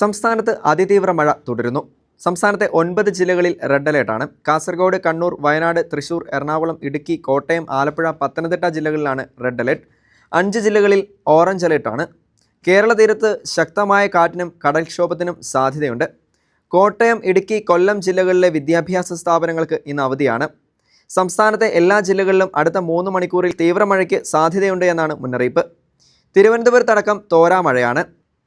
സംസ്ഥാനത്ത് അതിതീവ്ര മഴ തുടരുന്നു. സംസ്ഥാനത്തെ 9 ജില്ലകളിൽ റെഡ് അലേർട്ടാണ്. കാസർഗോഡ്, കണ്ണൂർ, വയനാട്, തൃശൂർ, എറണാകുളം, ഇടുക്കി, കോട്ടയം, ആലപ്പുഴ, പത്തനംതിട്ട ജില്ലകളിലാണ് റെഡ് അലേർട്ട്. 5 ജില്ലകളിൽ ഓറഞ്ച് അലേർട്ടാണ്. കേരള തീരത്ത് ശക്തമായ കാറ്റിനും കടൽക്ഷോഭത്തിനും സാധ്യതയുണ്ട്. കോട്ടയം, ഇടുക്കി, കൊല്ലം ജില്ലകളിലെ വിദ്യാഭ്യാസ സ്ഥാപനങ്ങൾക്ക് ഇന്ന് അവധിയാണ്. സംസ്ഥാനത്തെ എല്ലാ ജില്ലകളിലും അടുത്ത 3 മണിക്കൂറിൽ തീവ്രമഴയ്ക്ക് സാധ്യതയുണ്ട് എന്നാണ് മുന്നറിയിപ്പ്. തിരുവനന്തപുരത്തടക്കം തോരാമഴയാണ്.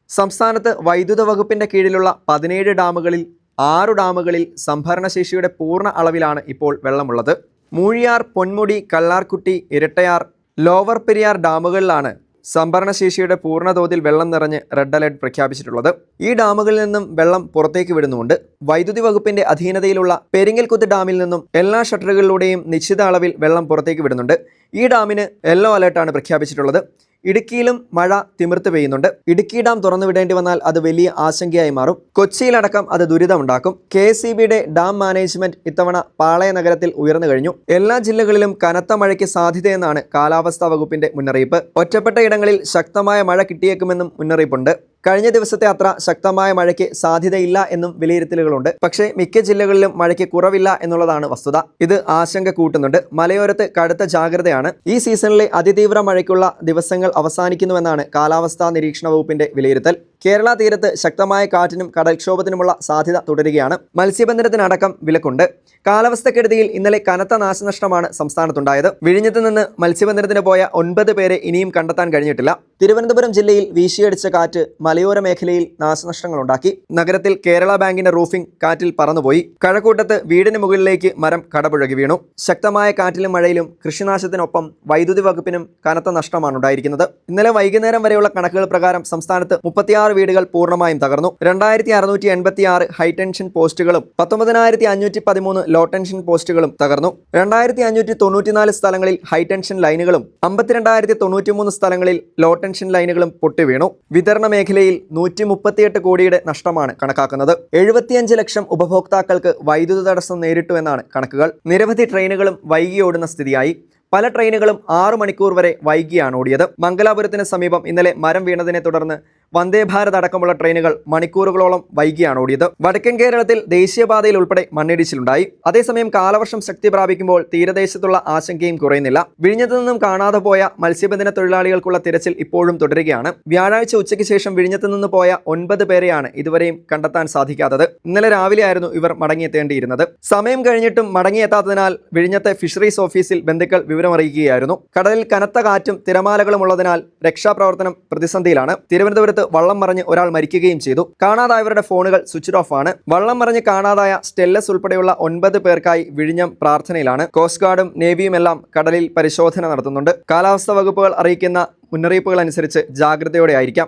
സംസ്ഥാനത്ത് വൈദ്യുത വകുപ്പിൻ്റെ കീഴിലുള്ള 17 ഡാമുകളിൽ 6 ഡാമുകളിൽ സംഭരണശേഷിയുടെ പൂർണ്ണ അളവിലാണ് ഇപ്പോൾ വെള്ളമുള്ളത്. മൂഴിയാർ, പൊന്മുടി, കല്ലാർകുട്ടി, ഇരട്ടയാർ, ലോവർ പെരിയാർ ഡാമുകളിലാണ് സംഭരണശേഷിയുടെ പൂർണ്ണ തോതിൽ വെള്ളം നിറഞ്ഞ് റെഡ് അലേർട്ട് പ്രഖ്യാപിച്ചിട്ടുള്ളത്. ഈ ഡാമുകളിൽ നിന്നും വെള്ളം പുറത്തേക്ക് വിടുന്നുമുണ്ട്. വൈദ്യുതി വകുപ്പിന്റെ അധീനതയിലുള്ള പെരിങ്ങൽകുത്ത് ഡാമിൽ നിന്നും എല്ലാ ഷട്ടറുകളിലൂടെയും നിശ്ചിത അളവിൽ വെള്ളം പുറത്തേക്ക് വിടുന്നുണ്ട്. ഈ ഡാമിന് യെല്ലോ അലേർട്ടാണ് പ്രഖ്യാപിച്ചിട്ടുള്ളത്. ഇടുക്കിയിലും മഴ തിമിർത്ത് പെയ്യുന്നുണ്ട്. ഇടുക്കി ഡാം തുറന്നു വിടേണ്ടി വന്നാൽ അത് വലിയ ആശങ്കയായി മാറും. കൊച്ചിയിലടക്കം അത് ദുരിതമുണ്ടാക്കും. KSEBയുടെ ഡാം മാനേജ്മെന്റ് ഇത്തവണ പാളയ നഗരത്തിൽ ഉയർന്നു കഴിഞ്ഞു. എല്ലാ ജില്ലകളിലും കനത്ത മഴയ്ക്ക് സാധ്യതയെന്നാണ് കാലാവസ്ഥാ വകുപ്പിന്റെ മുന്നറിയിപ്പ്. ഒറ്റപ്പെട്ട ഇടങ്ങളിൽ ശക്തമായ മഴ കിട്ടിയേക്കുമെന്നും മുന്നറിയിപ്പുണ്ട്. കഴിഞ്ഞ ദിവസത്തെ അത്ര ശക്തമായ മഴയ്ക്ക് സാധ്യതയില്ല എന്നും വിലയിരുത്തലുകളുണ്ട്. പക്ഷേ മിക്ക ജില്ലകളിലും മഴയ്ക്ക് കുറവില്ല എന്നുള്ളതാണ് വസ്തുത. ഇത് ആശങ്ക കൂട്ടുന്നുണ്ട്. മലയോരത്ത് കടുത്ത ജാഗ്രതയാണ്. ഈ സീസണിലെ അതിതീവ്ര മഴയ്ക്കുള്ള ദിവസങ്ങൾ അവസാനിക്കുന്നുവെന്നാണ് കാലാവസ്ഥാ നിരീക്ഷണ വകുപ്പിന്റെ വിലയിരുത്തൽ. കേരള തീരത്ത് ശക്തമായ കാറ്റിനും കടൽക്ഷോഭത്തിനുമുള്ള സാധ്യത തുടരുകയാണ്. മത്സ്യബന്ധനത്തിനടക്കം വിലക്കുണ്ട്. കാലാവസ്ഥക്കെടുതിയിൽ ഇന്നലെ കനത്ത നാശനഷ്ടമാണ് സംസ്ഥാനത്തുണ്ടായത്. വിഴിഞ്ഞത്ത് നിന്ന് മത്സ്യബന്ധനത്തിന് പോയ 9 പേരെ ഇനിയും കണ്ടെത്താൻ കഴിഞ്ഞിട്ടില്ല. തിരുവനന്തപുരം ജില്ലയിൽ വീശിയടിച്ച കാറ്റ് മലയോര മേഖലയിൽ നാശനഷ്ടങ്ങളുണ്ടാക്കി. നഗരത്തിൽ കേരള ബാങ്കിന്റെ റൂഫിംഗ് കാറ്റിൽ പറന്നുപോയി. കഴക്കൂട്ടത്ത് വീടിന് മുകളിലേക്ക് മരം കടപുഴകി വീണു. ശക്തമായ കാറ്റിലും മഴയിലും കൃഷിനാശത്തിനൊപ്പം വൈദ്യുതി വകുപ്പിനും കനത്ത നഷ്ടമാണ് ഉണ്ടായിരിക്കുന്നത്. ഇന്നലെ വൈകുന്നേരം വരെയുള്ള കണക്കുകൾ പ്രകാരം സംസ്ഥാനത്ത് 36 വീടുകൾ പൂർണ്ണമായും തകർന്നു. 2686 ഹൈടെൻഷൻ പോസ്റ്റുകളും 19513 ലോ ടെൻഷൻ പോസ്റ്റുകളും തകർന്നു. 2594 സ്ഥലങ്ങളിൽ ഹൈടെൻഷൻ ലൈനുകളും 52093 സ്ഥലങ്ങളിൽ ലോ ടെൻഷൻ ലൈനുകളും പൊട്ടിവീണു. വിതരണ മേഖലയിൽ 138 കോടിയുടെ നഷ്ടമാണ് കണക്കാക്കുന്നത്. 75 ലക്ഷം ഉപഭോക്താക്കൾക്ക് വൈദ്യുത തടസ്സം നേരിട്ടു എന്നാണ് കണക്കുകൾ. നിരവധി ട്രെയിനുകളും വൈകി ഓടുന്ന സ്ഥിതിയായി. പല ട്രെയിനുകളും 6 മണിക്കൂർ വരെ വൈകിയാണ് ഓടിയത്. മംഗലാപുരത്തിന് സമീപം ഇന്നലെ മരം വീണതിനെ തുടർന്ന് വന്ദേ ഭാരത് അടക്കമുള്ള ട്രെയിനുകൾ മണിക്കൂറുകളോളം വൈകിയാണ് ഓടിയത്. വടക്കൻ കേരളത്തിൽ ദേശീയപാതയിൽ ഉൾപ്പെടെ മണ്ണിടിച്ചിലുണ്ടായി. അതേസമയം കാലവർഷം ശക്തി പ്രാപിക്കുമ്പോൾ തീരദേശത്തുള്ള ആശങ്കയും കുറയുന്നില്ല. വിഴിഞ്ഞത്ത് നിന്നും കാണാതെ പോയ മത്സ്യബന്ധന തൊഴിലാളികൾക്കുള്ള തിരച്ചിൽ ഇപ്പോഴും തുടരുകയാണ്. വ്യാഴാഴ്ച ഉച്ചയ്ക്ക് ശേഷം വിഴിഞ്ഞത്ത് നിന്ന് പോയ 9 പേരെയാണ് ഇതുവരെയും കണ്ടെത്താൻ സാധിക്കാത്തത്. ഇന്നലെ രാവിലെയായിരുന്നു ഇവർ മടങ്ങിയെത്തേണ്ടിയിരുന്നത്. സമയം കഴിഞ്ഞിട്ടും മടങ്ങിയെത്താത്തതിനാൽ വിഴിഞ്ഞത്തെ ഫിഷറീസ് ഓഫീസിൽ ബന്ധുക്കൾ വിവരമറിയിക്കുകയായിരുന്നു. കടലിൽ കനത്ത കാറ്റും തിരമാലകളും ഉള്ളതിനാൽ രക്ഷാപ്രവർത്തനം പ്രതിസന്ധിയിലാണ്. തിരുവനന്തപുരത്ത് വള്ളം മറിഞ്ഞ് ഒരാൾ മരിക്കുകയും ചെയ്തു. കാണാതായവരുടെ ഫോണുകൾ സ്വിച്ച് ഓഫ് ആണ്. വള്ളം മറിഞ്ഞ് കാണാതായ സ്റ്റെല്ലസ് ഉൾപ്പെടെയുള്ള 9 പേർക്കായി വിഴിഞ്ഞം പ്രാർത്ഥനയിലാണ്. കോസ്റ്റ് ഗാർഡും നേവിയുമെല്ലാം കടലിൽ പരിശോധന നടത്തുന്നുണ്ട്. കാലാവസ്ഥാ വകുപ്പുകൾ അറിയിക്കുന്ന മുന്നറിയിപ്പുകൾ അനുസരിച്ച് ജാഗ്രതയോടെ ആയിരിക്കാം.